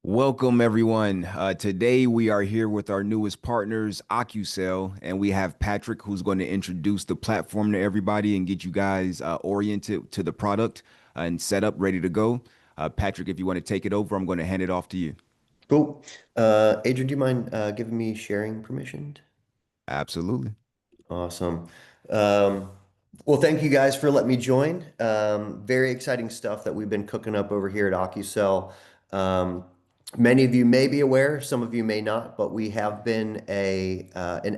Welcome, everyone. Today we are here with our newest partners, Ocusell, and we have Patrick who's going to introduce the platform to everybody and get you guys oriented to the product and set up, ready to go. Patrick, if you want to take it over, I'm going to hand it off to you. Cool. Adrian, do you mind giving me sharing permission? Absolutely. Awesome. Um, well, thank you guys for letting me join. Very exciting stuff that we've been cooking up over here at Ocusell. Many of you may be aware, some of you may not, but we have been an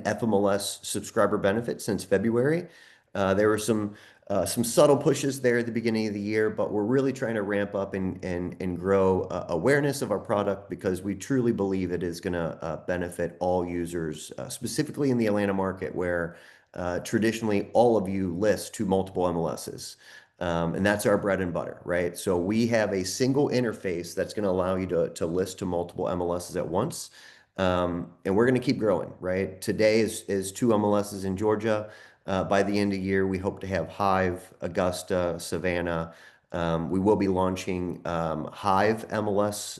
FMLS subscriber benefit since February. There were some subtle pushes there at the beginning of the year, but we're really trying to ramp up and grow awareness of our product because we truly believe it is going to benefit all users, specifically in the Atlanta market where traditionally all of you list to multiple MLSs. And that's our bread and butter, right? So we have a single interface that's going to allow you to list to multiple MLSs at once. And we're going to keep growing, right? Today is two MLSs in Georgia. By the end of the year, we hope to have Hive, Augusta, Savannah. We will be launching Hive MLS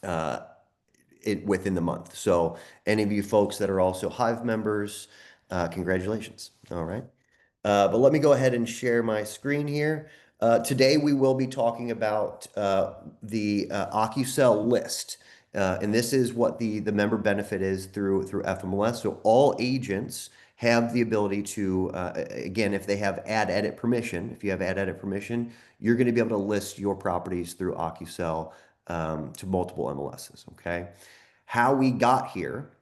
uh, within the month. So any of you folks that are also Hive members, congratulations. All right. But let me go ahead and share my screen here. Today we will be talking about the Ocusell list. And this is what the member benefit is through FMLS. So all agents have the ability to, again, if they have add edit permission, if you have add edit permission, you're going to be able to list your properties through Ocusell to multiple MLSs. Okay. How we got here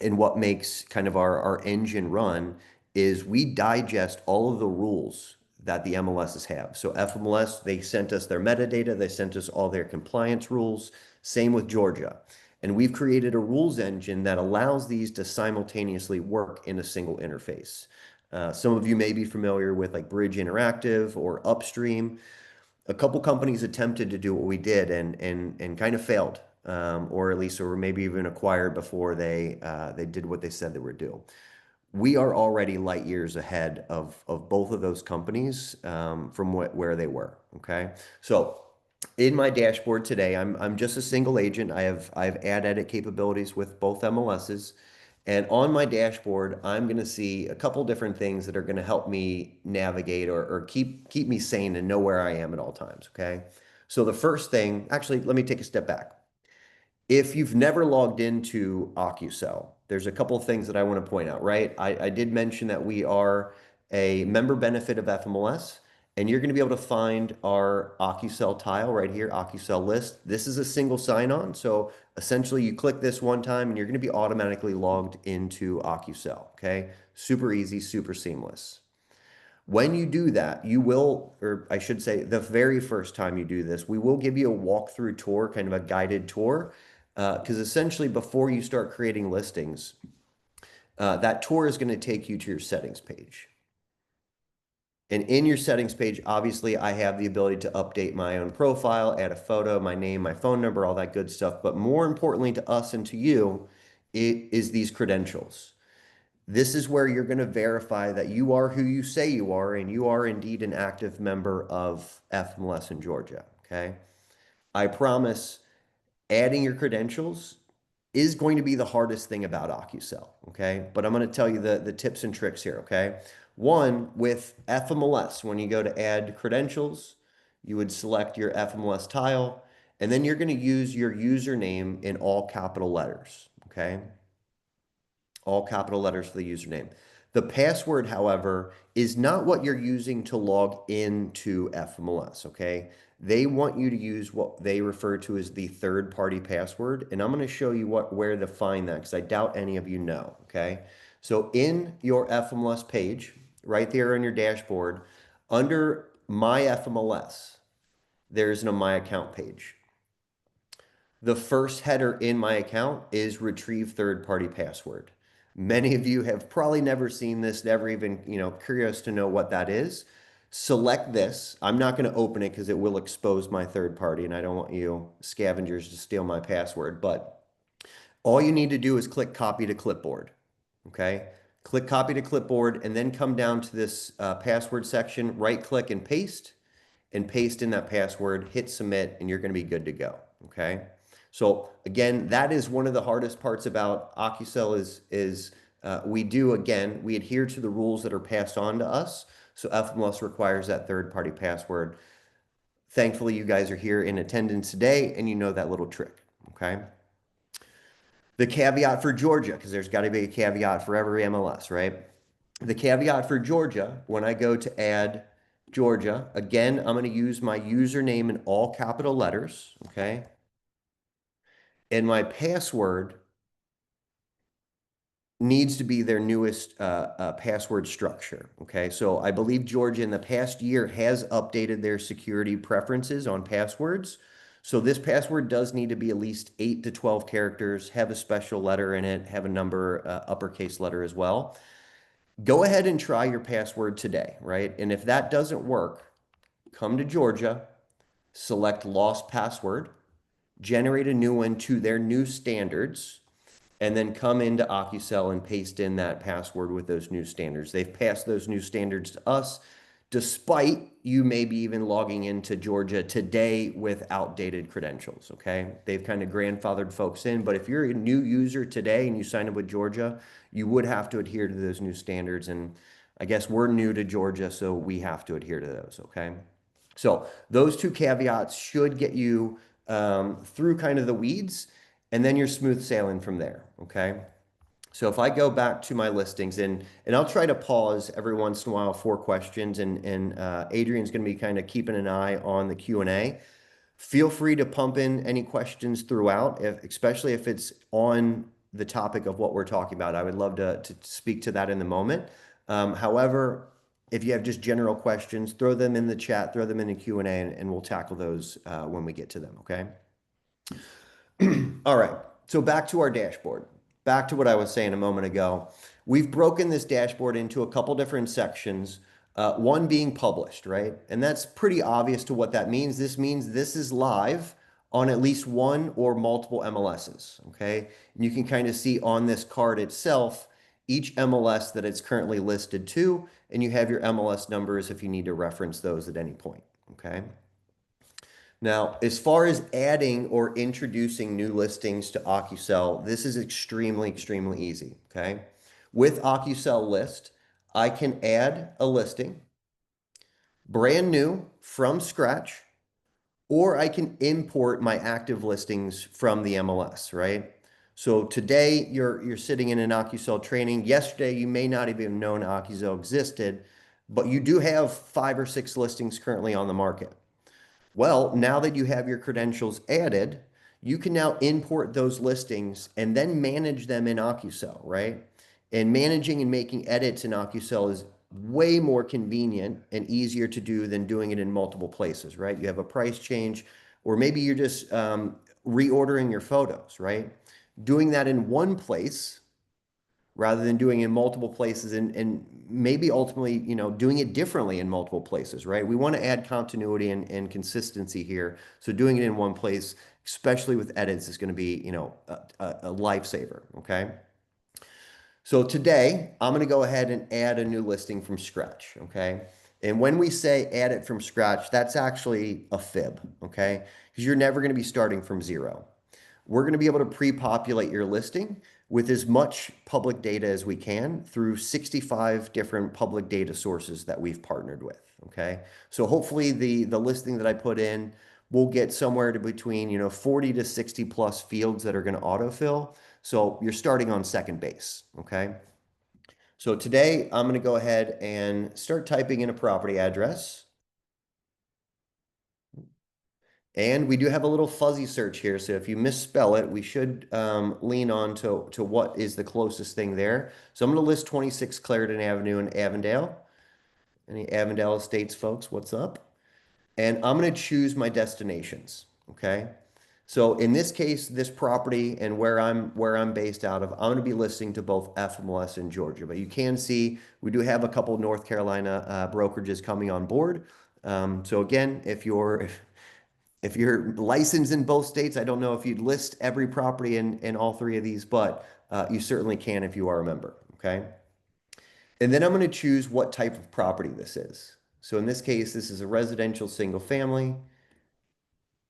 and what makes kind of our engine run is we digest all of the rules that the MLSs have. So FMLS, they sent us their metadata, they sent us all their compliance rules. Same with Georgia. And we've created a rules engine that allows these to simultaneously work in a single interface. Some of you may be familiar with like Bridge Interactive or Upstream. A couple companies attempted to do what we did and kind of failed, or at least or maybe even acquired before they did what they said they would do. We are already light years ahead of both of those companies from where they were. Okay, so in my dashboard today, I'm just a single agent. I have ad edit capabilities with both MLSs. And on my dashboard, I'm going to see a couple different things that are going to help me navigate or keep me sane and know where I am at all times. Okay. So the first thing, actually, let me take a step back. If you've never logged into Ocusell, there's a couple of things that I want to point out, right? I did mention that we are a member benefit of FMLS, and you're going to be able to find our Ocusell tile right here, Ocusell list. This is a single sign-on, so essentially you click this one time and you're going to be automatically logged into Ocusell, okay? Super easy, super seamless. When you do that, you will, or I should say, the very first time you do this, we will give you a walkthrough tour, kind of a guided tour, because essentially before you start creating listings, that tour is going to take you to your settings page. And in your settings page, obviously, I have the ability to update my own profile, add a photo, my name, my phone number, all that good stuff. But more importantly to us and to you, it is these credentials. This is where you're going to verify that you are who you say you are, and you are indeed an active member of FMLS in Georgia. Okay. I promise adding your credentials is going to be the hardest thing about Ocusell. Okay. But I'm going to tell you the tips and tricks here. Okay. One, with FMLS, when you go to add credentials, you would select your FMLS tile, and then you're going to use your username in all capital letters. Okay. All capital letters for the username. The password, however, is not what you're using to log into FMLS, okay? They want you to use what they refer to as the third-party password, and I'm going to show you where to find that because I doubt any of you know, okay? So in your FMLS page, right there on your dashboard, under My FMLS, there's a My Account page. The first header in my account is retrieve third-party password. Many of you have probably never seen this, never even, curious to know what that is. Select this. I'm not going to open it because it will expose my third party and I don't want you scavengers to steal my password. But all you need to do is click copy to clipboard. Okay. Click copy to clipboard and then come down to this password section, right click and paste in that password, hit submit, and you're going to be good to go. Okay. So again, that is one of the hardest parts about Ocusell is we adhere to the rules that are passed on to us. So FMLS requires that third-party password. Thankfully, you guys are here in attendance today and you know that little trick. Okay. The caveat for Georgia, because there's got to be a caveat for every MLS, right? The caveat for Georgia, when I go to add Georgia, again, I'm going to use my username in all capital letters, okay? And my password needs to be their newest password structure, okay? So I believe Georgia in the past year has updated their security preferences on passwords. So this password does need to be at least 8 to 12 characters, have a special letter in it, have a number, uppercase letter as well. Go ahead and try your password today, right? And if that doesn't work, come to Georgia, select lost password, generate a new one to their new standards, and then come into Ocusell and paste in that password with those new standards. They've passed those new standards to us, despite you maybe even logging into Georgia today with outdated credentials, okay? They've kind of grandfathered folks in, but if you're a new user today and you sign up with Georgia, you would have to adhere to those new standards. And I guess we're new to Georgia, so we have to adhere to those, okay? So those two caveats should get you through kind of the weeds, and then you're smooth sailing from there, okay? So if I go back to my listings and I'll try to pause every once in a while for questions and Adrian's going to be kind of keeping an eye on the Q&A. Feel free to pump in any questions throughout, especially if it's on the topic of what we're talking about. I would love to speak to that in the moment. However, if you have just general questions, throw them in the chat, throw them in the Q&A, and we'll tackle those when we get to them, okay? All right, so back to our dashboard. Back to what I was saying a moment ago. We've broken this dashboard into a couple different sections, one being published, right? And that's pretty obvious to what that means. This means this is live on at least one or multiple MLSs, okay? And you can kind of see on this card itself, each MLS that it's currently listed to, and you have your MLS numbers if you need to reference those at any point, okay? Now, as far as adding or introducing new listings to Ocusell, this is extremely easy, okay? With Ocusell List, I can add a listing, brand new from scratch, or I can import my active listings from the MLS, right? So today you're sitting in an Ocusell training. Yesterday you may not even have known Ocusell existed, but you do have 5 or 6 listings currently on the market. Well, now that you have your credentials added, you can now import those listings and then manage them in Ocusell, right? And managing and making edits in Ocusell is way more convenient and easier to do than doing it in multiple places, right? You have a price change, or maybe you're just reordering your photos, right? Doing that in one place rather than doing it in multiple places and maybe ultimately, doing it differently in multiple places, right? We want to add continuity and consistency here. So doing it in one place, especially with edits, is going to be, a lifesaver, okay? So today, I'm going to go ahead and add a new listing from scratch, okay? And when we say add it from scratch, that's actually a fib, okay? Because you're never going to be starting from zero. We're going to be able to pre-populate your listing with as much public data as we can through 65 different public data sources that we've partnered with, okay? So hopefully the listing that I put in will get somewhere to between, 40 to 60 plus fields that are going to autofill. So you're starting on second base, okay? So today I'm going to go ahead and start typing in a property address. And we do have a little fuzzy search here. So if you misspell it, we should lean on to what is the closest thing there. So I'm going to list 26 Clarendon Avenue in Avondale. Any Avondale Estates folks, what's up? And I'm going to choose my destinations, okay? So in this case, this property and where I'm based out of, I'm going to be listing to both FMLS and Georgia. But you can see we do have a couple North Carolina brokerages coming on board. So again, if you're licensed in both states, I don't know if you'd list every property in all 3 of these, but you certainly can if you are a member, okay? And then I'm going to choose what type of property this is. So in this case, this is a residential single family.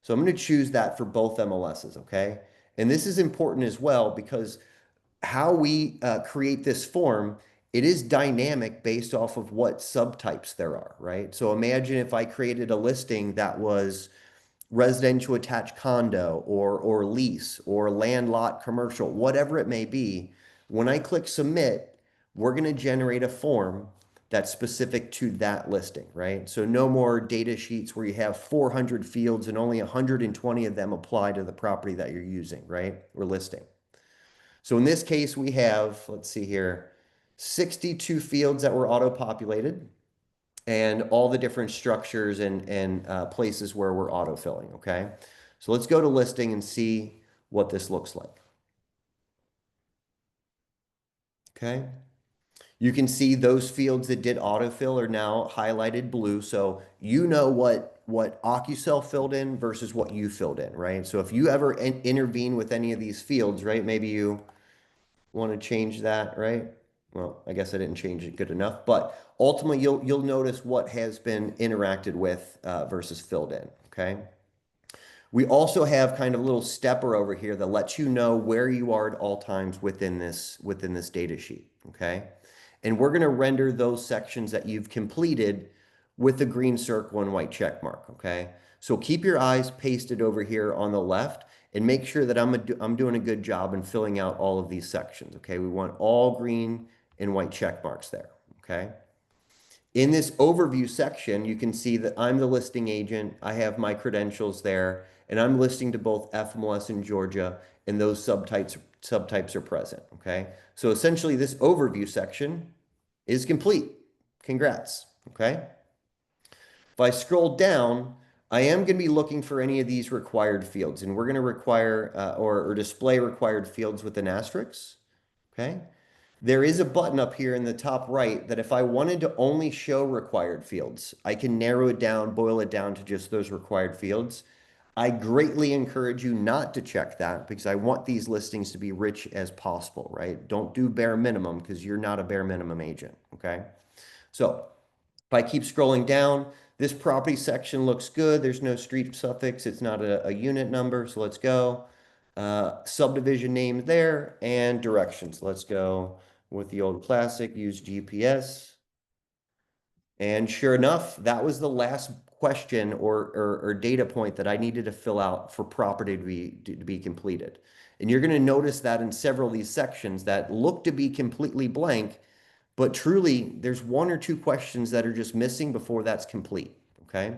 So I'm going to choose that for both MLSs, okay? And this is important as well because how we create this form, it is dynamic based off of what subtypes there are, right? So imagine if I created a listing that was residential attached condo or lease or land lot commercial, whatever it may be. When I click submit, we're going to generate a form that's specific to that listing, right? So no more data sheets where you have 400 fields and only 120 of them apply to the property that you're using, right? Or listing. So in this case, we have, let's see here, 62 fields that were auto-populated and all the different structures and places where we're autofilling, okay? So let's go to listing and see what this looks like, okay? You can see those fields that did autofill are now highlighted blue. So you know what Ocusell filled in versus what you filled in, right? So if you ever intervene with any of these fields, right? Maybe you want to change that, right? Well, I guess I didn't change it good enough, but ultimately you'll notice what has been interacted with versus filled in, okay? We also have kind of a little stepper over here that lets you know where you are at all times within this data sheet, okay? And we're going to render those sections that you've completed with the green circle and white check mark, okay? So keep your eyes pasted over here on the left and make sure that I'm doing a good job in filling out all of these sections, okay? We want all green and white check marks there, okay? In this overview section, you can see that I'm the listing agent. I have my credentials there, and I'm listing to both FMLS and Georgia, and those subtypes are present, okay? So essentially, this overview section is complete. Congrats, okay? If I scroll down, I am going to be looking for any of these required fields, and we're going to require or display required fields with an asterisk, okay? There is a button up here in the top right that if I wanted to only show required fields, I can narrow it down, boil it down to just those required fields. I greatly encourage you not to check that because I want these listings to be rich as possible, right? Don't do bare minimum because you're not a bare minimum agent, okay? So if I keep scrolling down, this property section looks good. There's no street suffix. It's not a unit number. So let's go. Subdivision name there and directions. Let's go with the old classic, use GPS. And sure enough, that was the last question or data point that I needed to fill out for property to be completed. And you're going to notice that in several of these sections that look to be completely blank, but truly there's one or two questions that are just missing before that's complete, okay?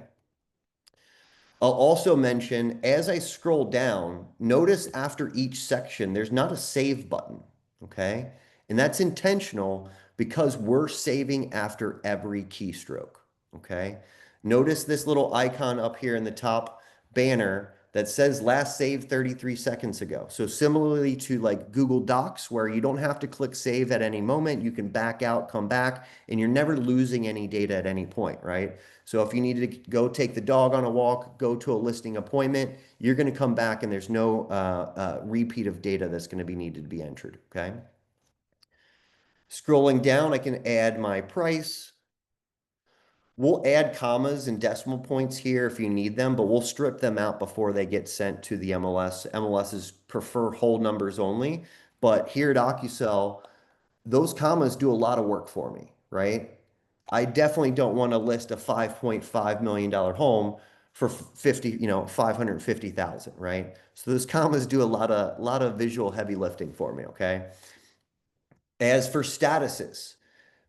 I'll also mention, as I scroll down, notice after each section, there's not a save button, okay? And that's intentional because we're saving after every keystroke, okay? Notice this little icon up here in the top banner that says last saved 33 seconds ago. So similarly to like Google Docs, where you don't have to click save at any moment, you can back out, come back, and you're never losing any data at any point, right? So if you needed to go take the dog on a walk, go to a listing appointment, you're going to come back and there's no repeat of data that's going to be needed to be entered, okay? Scrolling down, I can add my price. We'll add commas and decimal points here if you need them, but we'll strip them out before they get sent to the MLS. MLSs prefer whole numbers only, but here at Ocusell, those commas do a lot of work for me, right? I definitely don't want to list a $5.5 million home for 550,000, right? So those commas do a lot of visual heavy lifting for me, okay? As for statuses,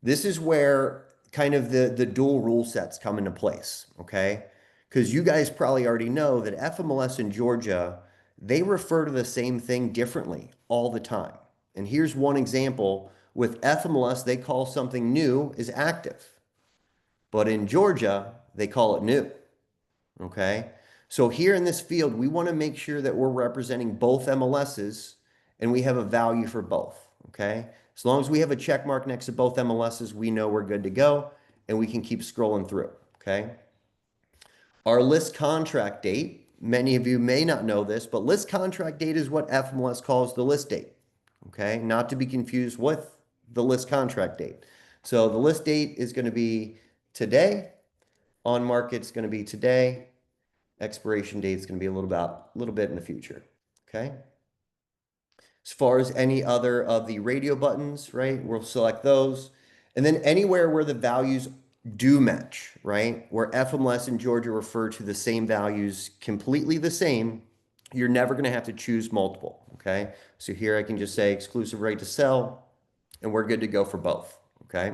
this is where kind of the dual rule sets come into place, okay? Because you guys probably already know that FMLS in Georgia, they refer to the same thing differently all the time. And here's one example. With FMLS, they call something new is active. But in Georgia, they call it new, okay? So here in this field, we want to make sure that we're representing both MLSs and we have a value for both, okay? As long as we have a check mark next to both MLSs, we know we're good to go and we can keep scrolling through, okay? Our list contract date, many of you may not know this, but list contract date is what FMLS calls the list date, okay? Not to be confused with the list contract date. So the list date is going to be today, on market's going to be today, Expiration date is going to be a little bit in the future. Okay. As far as any other of the radio buttons, right, we'll select those. And then anywhere where the values do match, right, where FMLS and Georgia refer to the same values completely the same, you're never going to have to choose multiple. Okay. So here I can just say exclusive right to sell, and we're good to go for both. Okay.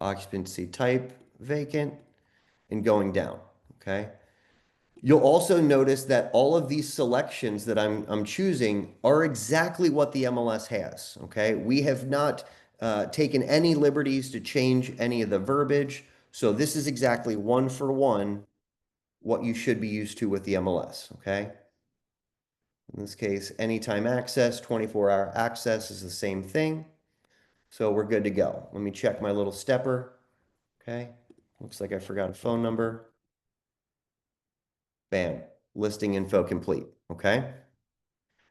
Occupancy type, vacant, and going down. Okay. You'll also notice that all of these selections that I'm choosing are exactly what the MLS has, okay? We have not taken any liberties to change any of the verbiage. So this is exactly one for one what you should be used to with the MLS, okay? In this case, anytime access, 24-hour access is the same thing. So we're good to go. Let me check my little stepper, okay? Looks like I forgot a phone number. Bam, listing info complete, okay?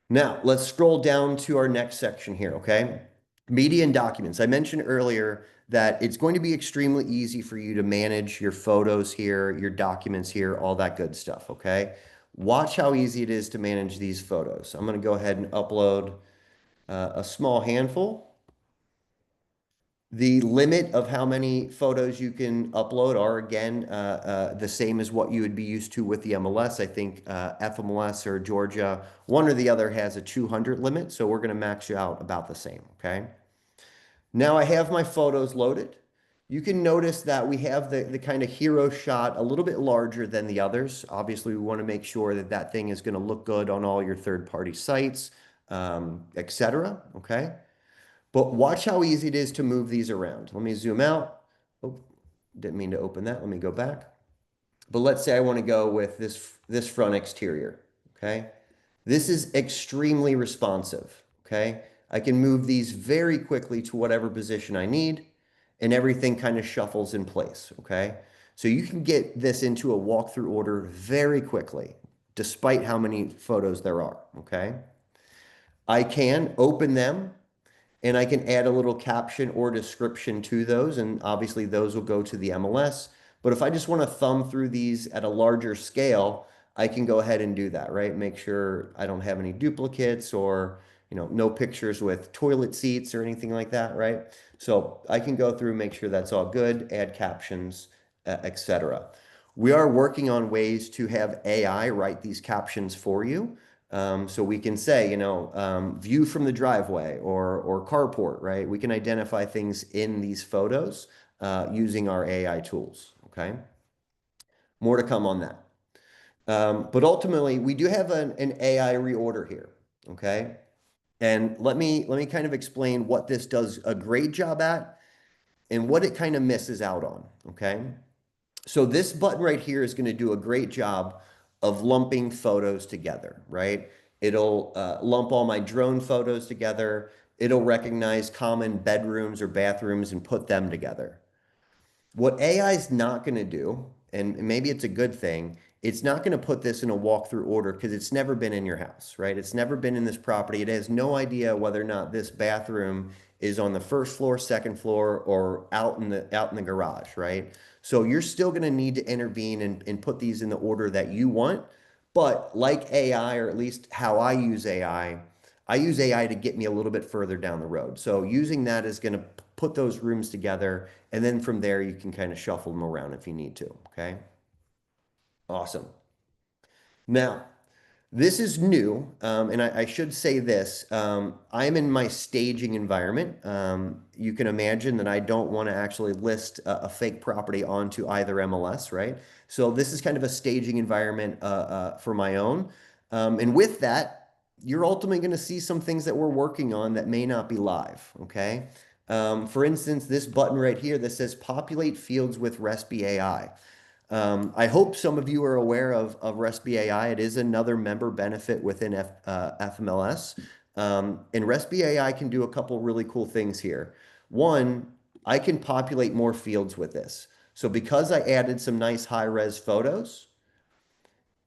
Now, let's scroll down to our next section here, okay? Media and documents. I mentioned earlier that it's going to be extremely easy for you to manage your photos here, your documents here, all that good stuff, okay? Watch how easy it is to manage these photos. I'm going to go ahead and upload a small handful. The limit of how many photos you can upload are, again, the same as what you would be used to with the MLS. I think FMLS or Georgia, one or the other has a 200 limit, so we're going to max you out about the same, okay? Now I have my photos loaded. You can notice that we have the kind of hero shot a little bit larger than the others. Obviously, we want to make sure that that thing is going to look good on all your third-party sites, etc. Okay? But watch how easy it is to move these around. Let me zoom out. Oh, didn't mean to open that. Let me go back. But let's say I want to go with this front exterior, okay? This is extremely responsive, okay? I can move these very quickly to whatever position I need, and everything kind of shuffles in place, okay? So you can get this into a walkthrough order very quickly, despite how many photos there are, okay? I can open them and I can add a little caption or description to those. And obviously those will go to the MLS. But if I just want to thumb through these at a larger scale, I can go ahead and do that, right? Make sure I don't have any duplicates or, no pictures with toilet seats or anything like that, right? So I can go through, make sure that's all good, add captions, etc. We are working on ways to have AI write these captions for you. So we can say, view from the driveway or carport, right? We can identify things in these photos using our AI tools, okay? More to come on that. But ultimately, we do have an AI reorder here, okay? And let me kind of explain what this does a great job at and what it kind of misses out on, okay? So this button right here is going to do a great job of lumping photos together, right? It'll lump all my drone photos together. It'll recognize common bedrooms or bathrooms and put them together. What AI is not going to do, and maybe it's a good thing, it's not going to put this in a walkthrough order because it's never been in your house, right? It's never been in this property. It has no idea whether or not this bathroom is on the first floor, second floor, or out in the garage, right? So you're still going to need to intervene and put these in the order that you want. But like AI, or at least how I use AI to get me a little bit further down the road. So using that is going to put those rooms together. And then from there, you can kind of shuffle them around if you need to. Okay. Awesome. Now, this is new, and I should say this. I'm in my staging environment. You can imagine that I don't want to actually list a fake property onto either MLS, right? So this is kind of a staging environment for my own. And with that, you're ultimately going to see some things that we're working on that may not be live, okay? For instance, this button right here that says populate fields with Respi AI. I hope some of you are aware of Respi AI. It is another member benefit within FMLS. And Respi AI can do a couple really cool things here. One, I can populate more fields with this. So because I added some nice high-res photos,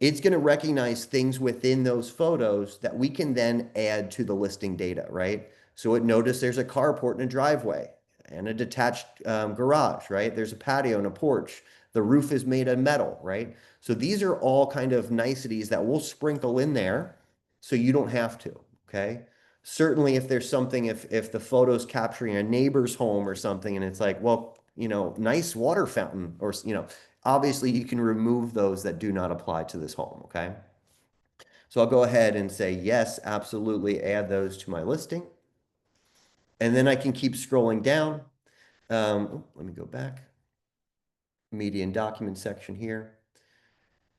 it's going to recognize things within those photos that we can then add to the listing data, right? So it noticed there's a carport and a driveway and a detached garage, right? There's a patio and a porch. The roof is made of metal, right? So these are all kind of niceties that we'll sprinkle in there so you don't have to, okay? Certainly if there's something, if the photo's capturing a neighbor's home or something and it's like, well, nice water fountain or, obviously you can remove those that do not apply to this home, okay? So I'll go ahead and say, yes, absolutely add those to my listing. And then I can keep scrolling down. Let me go back. Media and document section here.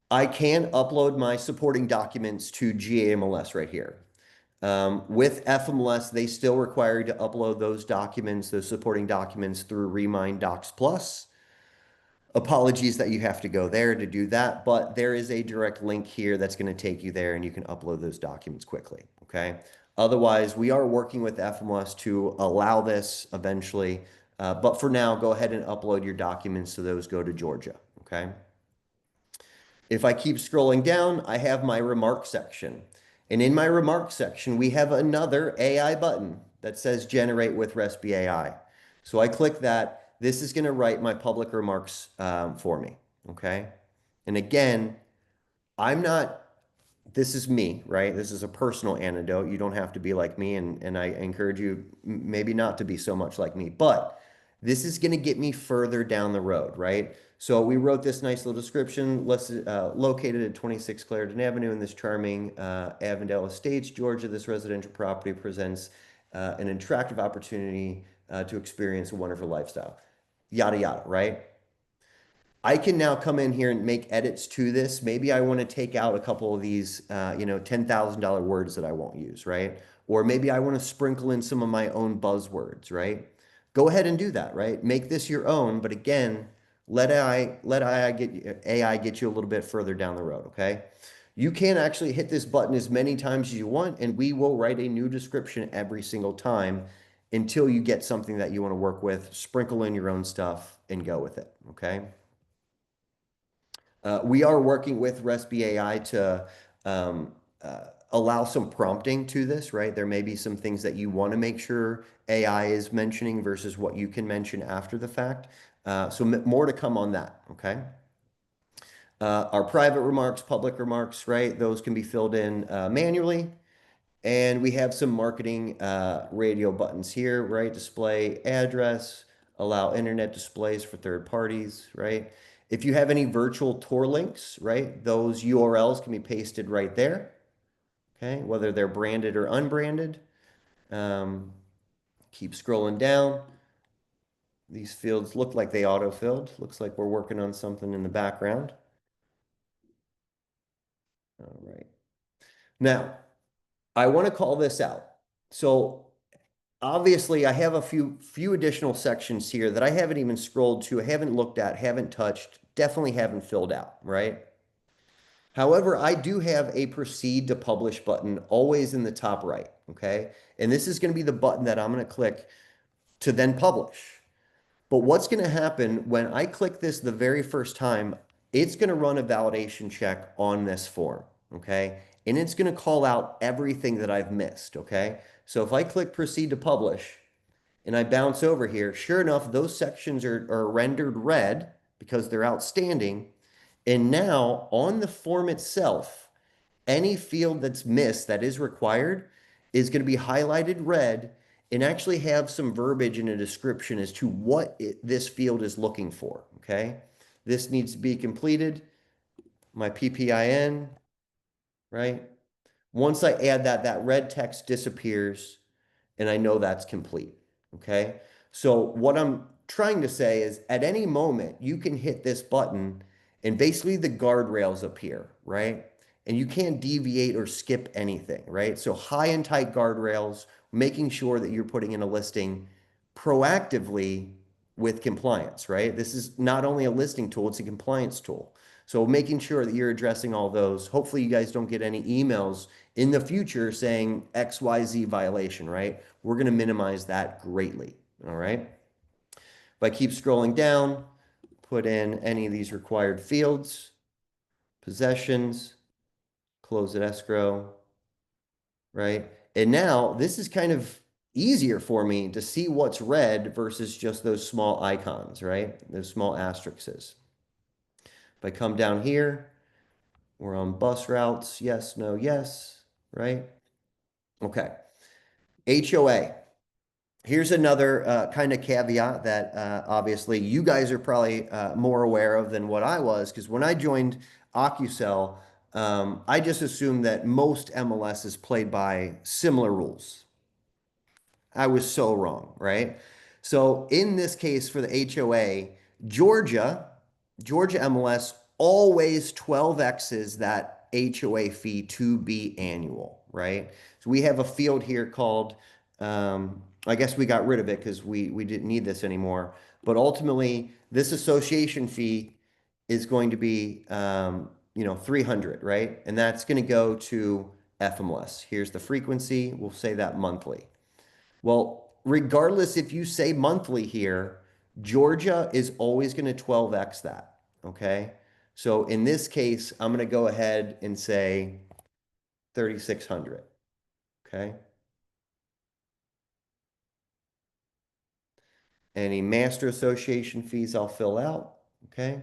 I can upload my supporting documents to GAMLS right here. With FMLS, they still require you to upload those documents, those supporting documents through Remind Docs Plus. Apologies that you have to go there to do that, but there is a direct link here that's going to take you there and you can upload those documents quickly, okay? Otherwise, we are working with FMLS to allow this eventually, but for now, go ahead and upload your documents so those go to Georgia, okay? If I keep scrolling down, I have my remarks section. And in my remarks section, we have another AI button that says generate with Respi AI. So I click that. This is going to write my public remarks for me. Okay. And again, I'm not this is me, right? This is a personal anecdote. You don't have to be like me, and I encourage you maybe not to be so much like me, but this is going to get me further down the road, right? So we wrote this nice little description, located at 26 Clarendon Avenue in this charming Avondale Estates, Georgia. This residential property presents an attractive opportunity to experience a wonderful lifestyle. Yada, yada, right? I can now come in here and make edits to this. Maybe I want to take out a couple of these, $10,000 words that I won't use, right? Or maybe I want to sprinkle in some of my own buzzwords, right? Go ahead and do that, right? Make this your own, but again, let AI get you a little bit further down the road, okay? You can actually hit this button as many times as you want, and we will write a new description every single time until you get something that you want to work with. Sprinkle in your own stuff and go with it, okay? We are working with Respi AI to um, allow some prompting to this, right? There may be some things that you want to make sure AI is mentioning versus what you can mention after the fact. So more to come on that, okay? Our private remarks, public remarks, right? Those can be filled in manually. And we have some marketing radio buttons here, right? Display address, allow internet displays for third parties, right? If you have any virtual tour links, right? Those URLs can be pasted right there, okay? Whether they're branded or unbranded. Um, keep scrolling down. These fields look like they auto-filled. Looks like we're working on something in the background. All right. Now, I want to call this out. So obviously, I have a few additional sections here that I haven't even scrolled to, haven't looked at, haven't touched, definitely haven't filled out, right? However, I do have a proceed to publish button always in the top right, okay? And this is going to be the button that I'm going to click to then publish. But what's going to happen when I click this the very first time, it's going to run a validation check on this form, okay? And it's going to call out everything that I've missed, okay? So if I click proceed to publish, and I bounce over here, sure enough, those sections are rendered red because they're outstanding. And now on the form itself, any field that's missed that is required is going to be highlighted red and actually have some verbiage in a description as to what this field is looking for. Okay. This needs to be completed. My PPIN, right? Once I add that, that red text disappears and I know that's complete. Okay. So what I'm trying to say is at any moment you can hit this button and basically the guardrails appear, right? And you can't deviate or skip anything, right? So high and tight guardrails, making sure that you're putting in a listing proactively with compliance, right? This is not only a listing tool, it's a compliance tool. So making sure that you're addressing all those. Hopefully you guys don't get any emails in the future saying XYZ violation, right? We're going to minimize that greatly. All right. If I keep scrolling down, put in any of these required fields, possessions, close at escrow, right? And now this is kind of easier for me to see what's red versus just those small icons, right? Those small asterisks. If I come down here, we're on bus routes. Yes, no, yes, right? Okay. HOA. Here's another kind of caveat that obviously you guys are probably more aware of than what I was, because when I joined Ocusell, I just assumed that most MLS played by similar rules. I was so wrong, right? So in this case for the HOA, Georgia, Georgia MLS always 12X's that HOA fee to be annual, right? So we have a field here called, I guess we got rid of it because we didn't need this anymore. But ultimately, this association fee is going to be, 300, right? And that's going to go to FMLS. Here's the frequency. We'll say that monthly. Well, regardless if you say monthly here, Georgia is always going to 12x that. Okay. So in this case, I'm going to go ahead and say 3,600. Okay. Any master association fees I'll fill out. Okay.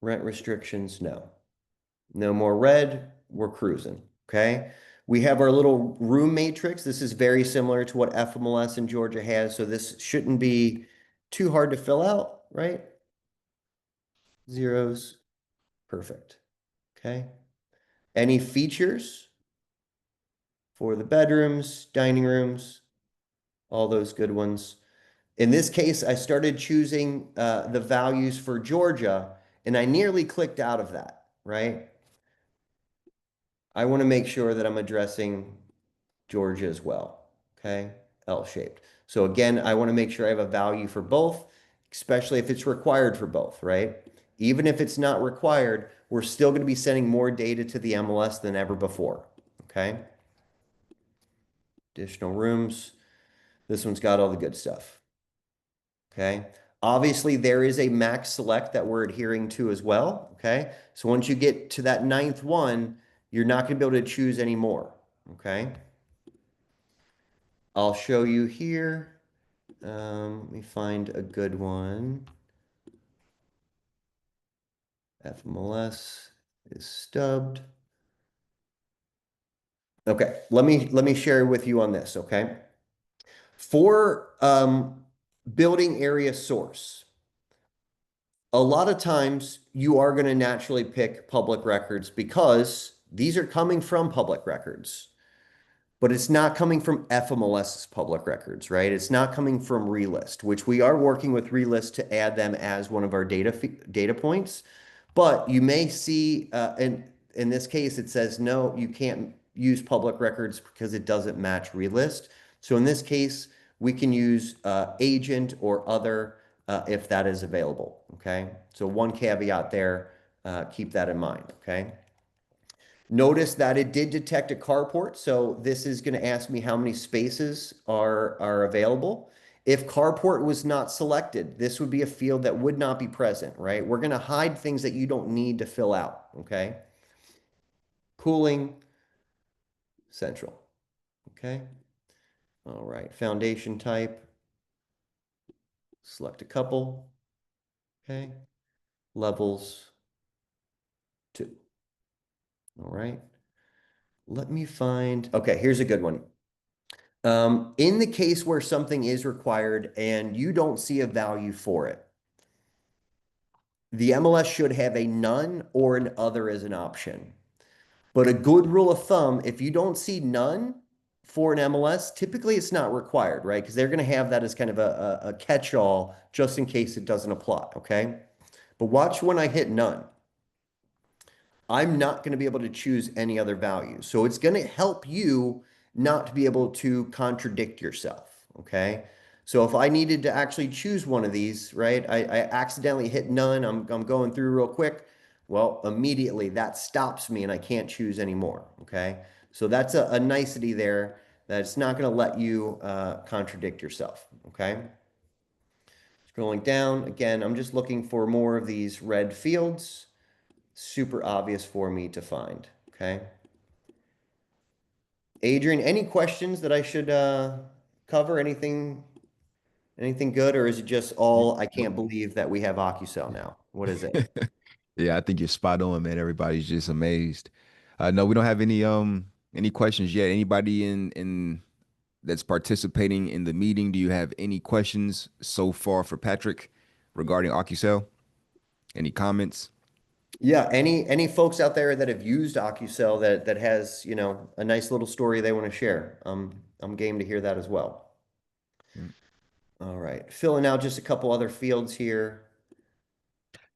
Rent restrictions, no. No more red. We're cruising. Okay. We have our little room matrix. This is very similar to what FMLS in Georgia has. So this shouldn't be too hard to fill out, right? Zeros. Perfect. Okay. Any features for the bedrooms, dining rooms, all those good ones. In this case, I started choosing the values for Georgia, and I nearly clicked out of that, right? I want to make sure that I'm addressing Georgia as well, okay? L-shaped. So again, I want to make sure I have a value for both, especially if it's required for both, right? Even if it's not required, we're still going to be sending more data to the MLS than ever before, okay? Additional rooms. This one's got all the good stuff, okay? Obviously, there is a max select that we're adhering to as well, okay? So once you get to that ninth one, you're not going to be able to choose any more, okay? I'll show you here. Let me find a good one. FMLS is stubbed. Okay, let me share with you on this, okay? For building area source, a lot of times you are going to naturally pick public records because these are coming from public records. But it's not coming from FMLS's public records, right? It's not coming from Relist, which we are working with Relist to add them as one of our data points. But you may see, in this case, it says, no, you can't use public records because it doesn't match Relist. So in this case, we can use agent or other if that is available, okay? So one caveat there, keep that in mind, okay? Notice that it did detect a carport, so this is going to ask me how many spaces are available. If carport was not selected, this would be a field that would not be present, right? We're going to hide things that you don't need to fill out, okay? Cooling, central, okay? All right, foundation type, select a couple, okay? Levels, 2, all right? Let me find, okay, here's a good one. In the case where something is required and you don't see a value for it, the MLS should have a none or an other as an option. But a good rule of thumb, if you don't see none for an MLS, typically it's not required, right? Because they're going to have that as kind of a catch-all just in case it doesn't apply, okay? But watch when I hit none. I'm not going to be able to choose any other value. So it's going to help you not to be able to contradict yourself. Okay. So if I needed to actually choose one of these, right, I accidentally hit none. I'm going through real quick. Well, immediately that stops me and I can't choose anymore. Okay. So that's a nicety there that it's not going to let you contradict yourself. Okay. Scrolling down again, I'm just looking for more of these red fields. Super obvious for me to find, okay? Adrian, any questions that I should cover? Anything good, or is it just all I can't believe that we have Ocusell now? What is it? Yeah, I think you're spot on, man. Everybody's just amazed. No, we don't have any questions yet. Anybody in that's participating in the meeting, do you have any questions so far for Patrick regarding Ocusell? Any comments? Yeah, any folks out there that have used Ocusell that has, a nice little story they want to share. I'm game to hear that as well. Mm. All right. Filling out just a couple other fields here.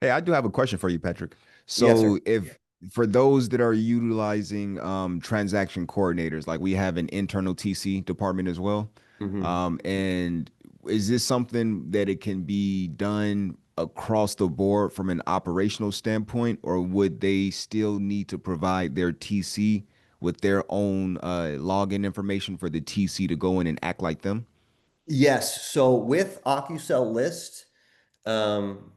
Hey, I do have a question for you, Patrick. Yes, sir. So if for those that are utilizing transaction coordinators, like we have an internal TC department as well, Hmm. and is this something that it can be done across the board from an operational standpoint, or would they still need to provide their TC with their own login information for the TC to go in and act like them? Yes. So with Ocusell List, um,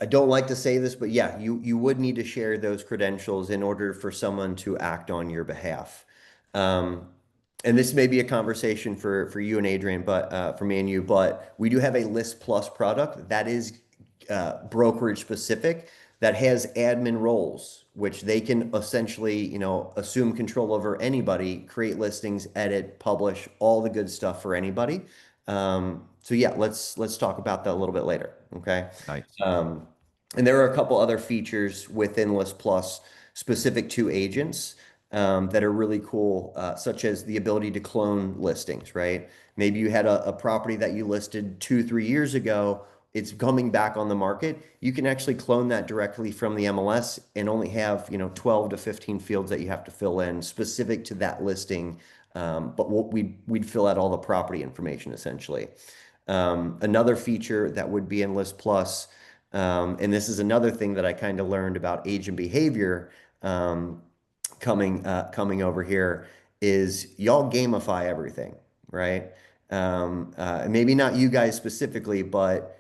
I don't like to say this, but yeah, you would need to share those credentials in order for someone to act on your behalf. Um, and this may be a conversation for you and Adrian, but for me and you, but we do have a List Plus product that is brokerage specific that has admin roles, which they can essentially, assume control over anybody, create listings, edit, publish, all the good stuff for anybody. So yeah, let's talk about that a little bit later. Okay. Nice. Um, and there are a couple other features within List Plus specific to agents that are really cool, such as the ability to clone listings, right? Maybe you had a property that you listed 2, 3 years ago. It's coming back on the market. You can actually clone that directly from the MLS and only have, 12 to 15 fields that you have to fill in specific to that listing. But what we'd fill out all the property information essentially. Another feature that would be in List Plus, and this is another thing that I kind of learned about agent behavior um, coming over here, is y'all gamify everything, right? Maybe not you guys specifically, but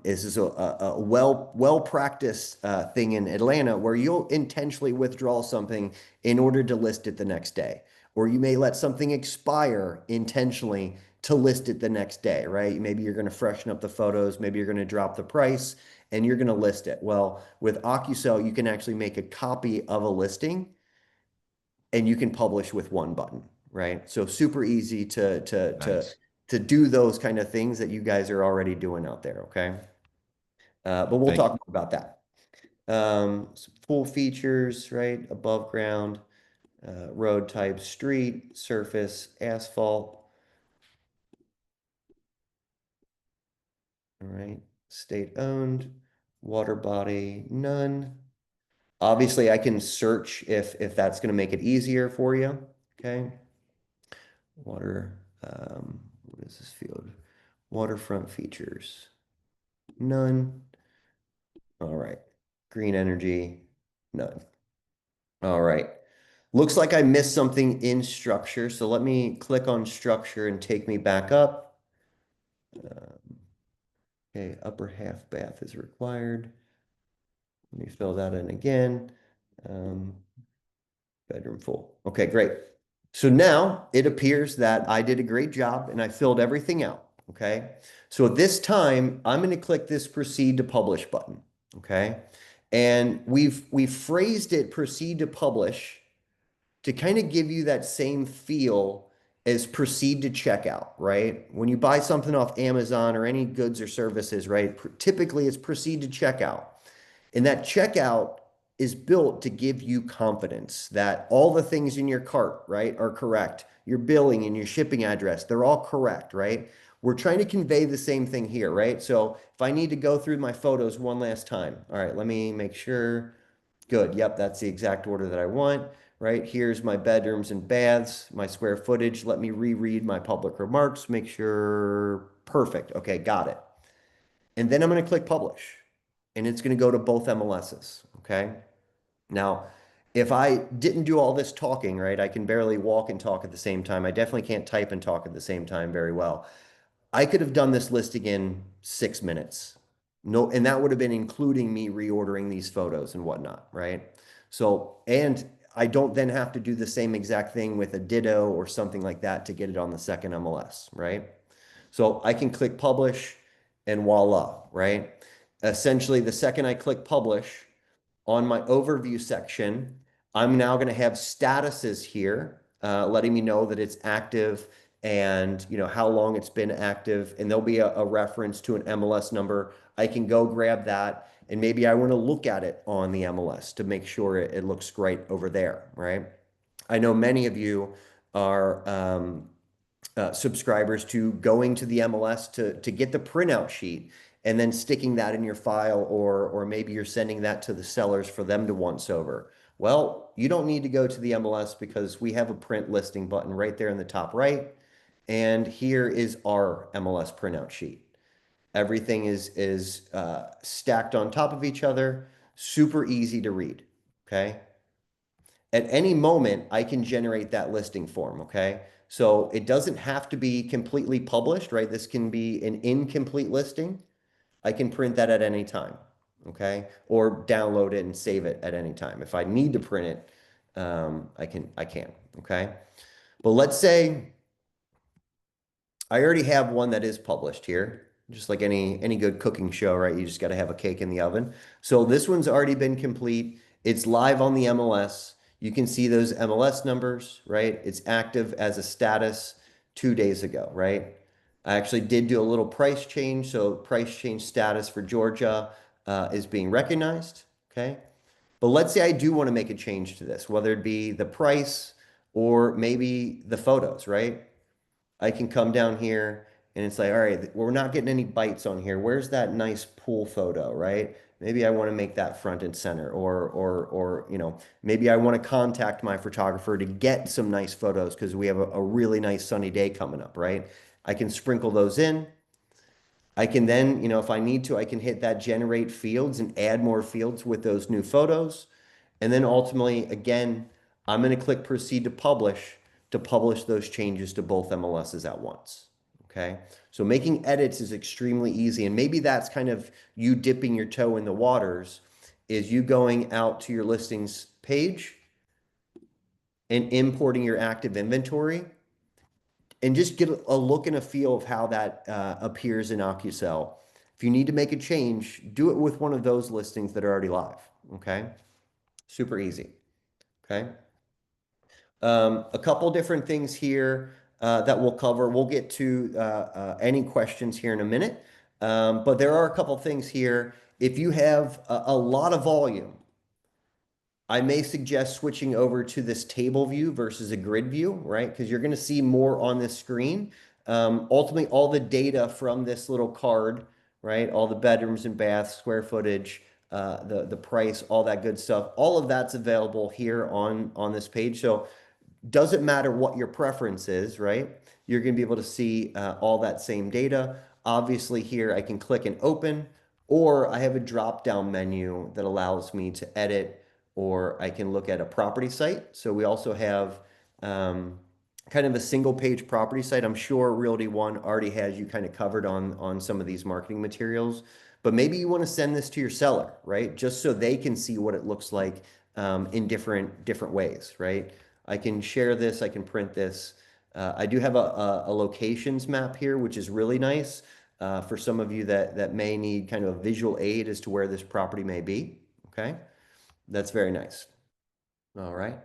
this is a well practiced thing in Atlanta where you'll intentionally withdraw something in order to list it the next day, or you may let something expire intentionally to list it the next day, right? Maybe you're going to freshen up the photos, maybe you're going to drop the price, and you're going to list it. Well, with Ocusell, you can actually make a copy of a listing and you can publish with one button, right? So super easy Nice. to do those kind of things that you guys are already doing out there, okay? But we'll Thank talk you. more about that. Some full features, right? Above ground, road type, street, surface, asphalt. All right. State owned, water body, none. Obviously, I can search if that's going to make it easier for you. Okay. Water, what is this field? Waterfront features, none. All right. Green energy, none. All right. Looks like I missed something in structure. So let me click on structure and take me back up. Okay, upper half bath is required. Let me fill that in again. Um, Bedroom full. Okay, great. So now it appears that I did a great job and I filled everything out. Okay. So this time I'm going to click this proceed to publish button. Okay. And we've phrased it proceed to publish to kind of give you that same feel as proceed to checkout, right? When you buy something off Amazon or any goods or services, right? Typically it's proceed to checkout. And that checkout is built to give you confidence that all the things in your cart, right, are correct. Your billing and your shipping address, they're all correct, right? We're trying to convey the same thing here, right? So if I need to go through my photos one last time, all right, let me make sure. Good. Yep, that's the exact order that I want, right? Here's my bedrooms and baths, my square footage. Let me reread my public remarks, make sure. Perfect. Okay, got it. And then I'm going to click publish and it's going to go to both MLSs. Okay. Now, if I didn't do all this talking, right, I can barely walk and talk at the same time. I definitely can't type and talk at the same time very well. I could have done this listing in 6 minutes. No, and that would have been including me reordering these photos and whatnot, right? So, and I don't then have to do the same exact thing with a ditto or something like that to get it on the second MLS, right? So I can click publish and voila, right? Essentially, the second I click publish on my overview section, I'm now going to have statuses here, letting me know that it's active and how long it's been active. And there'll be a reference to an MLS number. I can go grab that, and maybe I want to look at it on the MLS to make sure it looks great over there, right? I know many of you are subscribers to going to the MLS to get the printout sheet and then sticking that in your file, or maybe you're sending that to the sellers for them to once over. Well, you don't need to go to the MLS because we have a print listing button right there in the top right. And here is our MLS printout sheet. Everything is stacked on top of each other, super easy to read. Okay. At any moment, I can generate that listing form, okay? So it doesn't have to be completely published, right? This can be an incomplete listing. I can print that at any time, okay? Or download it and save it at any time. If I need to print it, I can, okay? But let's say I already have one that is published here. Just like any good cooking show, right? You just got to have a cake in the oven. So this one's already been complete. It's live on the MLS. You can see those MLS numbers, right? It's active as a status 2 days ago, right? I actually did do a little price change. So price change status for Georgia is being recognized, okay? But let's say I do want to make a change to this, whether it be the price or maybe the photos, right? I can come down here and it's like, all right, we're not getting any bites on here. Where's that nice pool photo, right? Maybe I want to make that front and center, or maybe I want to contact my photographer to get some nice photos because we have a really nice sunny day coming up, right? I can sprinkle those in. I can then, if I need to, I can hit that generate fields and add more fields with those new photos. And then ultimately, again, I'm going to click proceed to publish those changes to both MLSs at once. Okay. So making edits is extremely easy. And maybe that's kind of you dipping your toe in the waters, is you going out to your listings page and importing your active inventory and just get a look and a feel of how that appears in Ocusell. If you need to make a change, do it with one of those listings that are already live. Okay. Super easy. Okay. A couple different things here that we'll cover. We'll get to any questions here in a minute. But there are a couple things here. If you have a lot of volume, I may suggest switching over to this table view versus a grid view, right? Because you're going to see more on this screen. Ultimately, all the data from this little card, right? All the bedrooms and baths, square footage, the price, all that good stuff. All of that's available here on this page. So doesn't matter what your preference is, right? You're going to be able to see all that same data. Obviously here I can click and open, or I have a drop-down menu that allows me to edit, or I can look at a property site. So we also have kind of a single page property site. I'm sure Realty One already has you kind of covered on some of these marketing materials, but maybe you want to send this to your seller, right? Just so they can see what it looks like in different ways, right? I can share this, I can print this. I do have a locations map here, which is really nice for some of you that may need kind of a visual aid as to where this property may be. Okay, that's very nice. All right.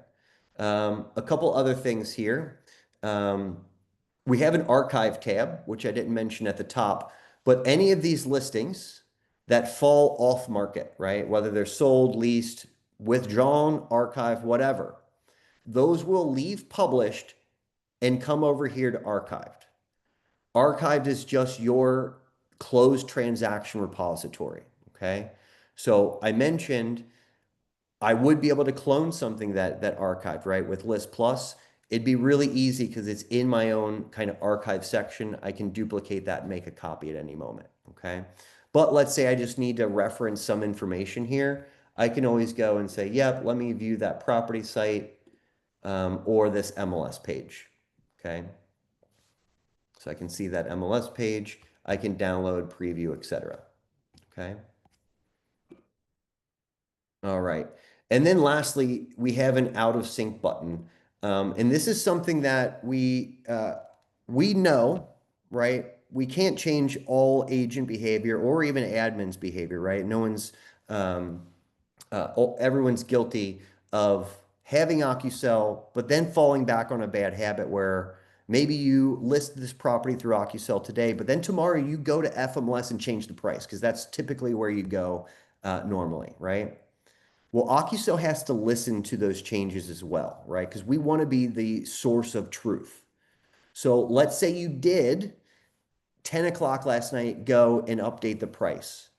A couple other things here. We have an archive tab, which I didn't mention at the top, but any of these listings that fall off market, right? Whether they're sold, leased, withdrawn, archive, whatever, those will leave published and come over here to archived. Archived is just your closed transaction repository. Okay. So I mentioned I would be able to clone something that archived, right? With List Plus, it'd be really easy because it's in my own kind of archive section. I can duplicate that and make a copy at any moment. Okay. But let's say I just need to reference some information here. I can always go and say, yep, let me view that property site or this MLS page. Okay. So I can see that MLS page. I can download, preview, etc. Okay. All right. And then lastly, we have an out of sync button. And this is something that we know, right? we can't change all agent behavior or even admin's behavior, right? No one's um, everyone's guilty of having Ocusell, but then falling back on a bad habit where maybe you list this property through Ocusell today, but then tomorrow you go to FMLS and change the price because that's typically where you go normally, right? Well, Ocusell has to listen to those changes as well, right? Because we want to be the source of truth. So let's say you did 10 o'clock last night go and update the price.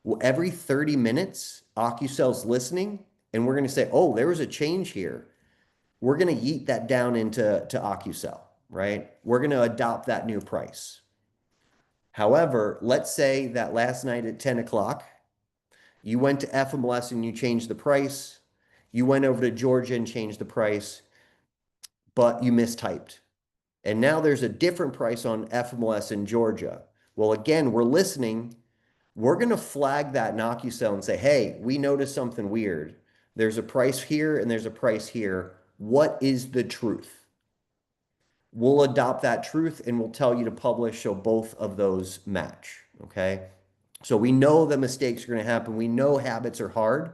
Well, every 30 minutes, Ocusell's listening, and we're going to say, oh, there was a change here. We're going to yeet that down into Ocusell, right? We're going to adopt that new price. However, let's say that last night at 10 o'clock, you went to FMLS and you changed the price. You went over to Georgia and changed the price, but you mistyped. And now there's a different price on FMLS in Georgia. Well, again, we're listening. We're going to flag that in Ocusell and say, hey, we noticed something weird. There's a price here and there's a price here. What is the truth? We'll adopt that truth and we'll tell you to publish so both of those match. Okay. So we know the mistakes are going to happen. We know habits are hard.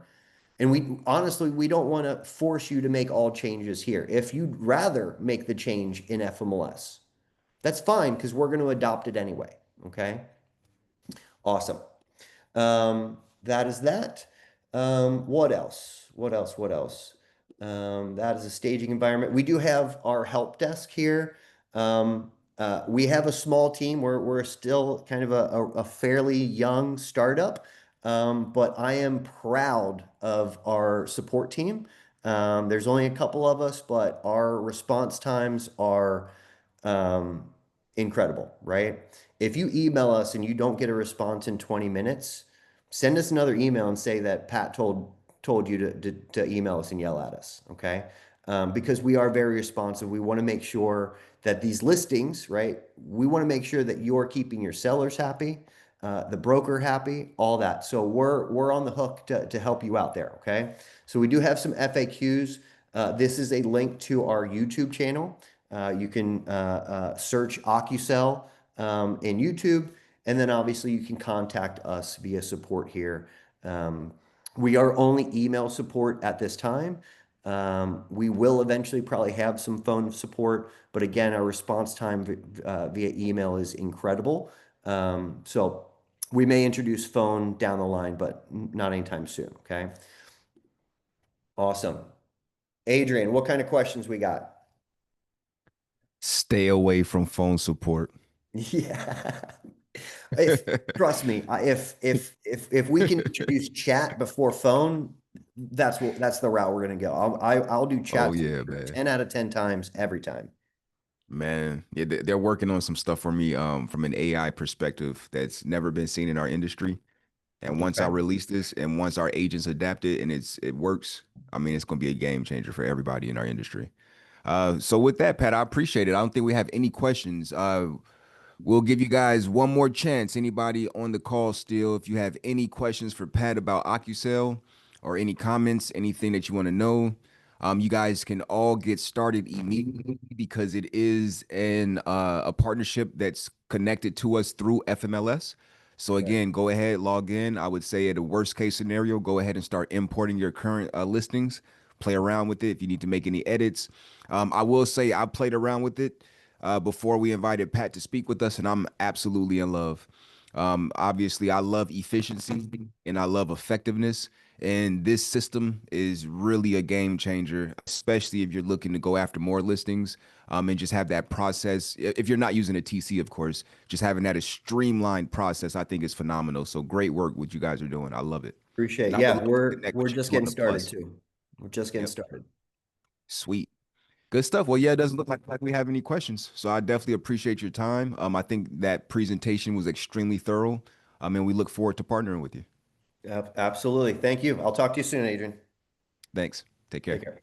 And we honestly, we don't want to force you to make all changes here. If you'd rather make the change in FMLS, that's fine because we're going to adopt it anyway. Okay. Awesome. That is that. What else? What else? What else? That is a staging environment. We do have our help desk here. We have a small team. We're still kind of a fairly young startup, but I am proud of our support team. There's only a couple of us, but our response times are um, incredible, right? If you email us and you don't get a response in 20 minutes, send us another email and say that Pat told you to email us and yell at us, okay? Because we are very responsive. We want to make sure that these listings, right? We want to make sure that you're keeping your sellers happy, the broker happy, all that. So we're on the hook to help you out there, okay? So we do have some FAQs. This is a link to our YouTube channel. You can search Ocusell in YouTube, and then obviously you can contact us via support here. We are only email support at this time. We will eventually probably have some phone support, but again, our response time via email is incredible. So we may introduce phone down the line, but not anytime soon. Okay. Awesome. Adrian, what kind of questions we got? Stay away from phone support. Yeah. If trust me, if we can introduce chat before phone, that's the route we're gonna go. I'll do Oh chat yeah, man. 10 out of 10 times every time. Man, yeah, they're working on some stuff for me from an AI perspective that's never been seen in our industry. And once I Okay. release this and once our agents adapt it and it works, I mean it's gonna be a game changer for everybody in our industry. So with that, Pat, I appreciate it. I don't think we have any questions. We'll give you guys one more chance. Anybody on the call still, if you have any questions for Pat about Ocusell or any comments, anything that you want to know, you guys can all get started immediately because it is a partnership that's connected to us through FMLS. So Right. again, go ahead, log in. I would say at a worst case scenario, go ahead and start importing your current listings. Play around with it if you need to make any edits. I will say I played around with it before we invited Pat to speak with us, and I'm absolutely in love. Obviously, I love efficiency and I love effectiveness. And this system is really a game changer, especially if you're looking to go after more listings and just have that process. If you're not using a TC, of course, just having that a streamlined process, I think is phenomenal. So great work what you guys are doing. I love it. Appreciate And it. I would Yeah, love to we're connect we're with you just too on getting the started plus. too. We're just getting Yep. started. Sweet. Good stuff. Well, yeah, it doesn't look like we have any questions. So I definitely appreciate your time. I think that presentation was extremely thorough. And we look forward to partnering with you. Absolutely. Thank you. I'll talk to you soon, Adrian. Thanks. Take Take care. care.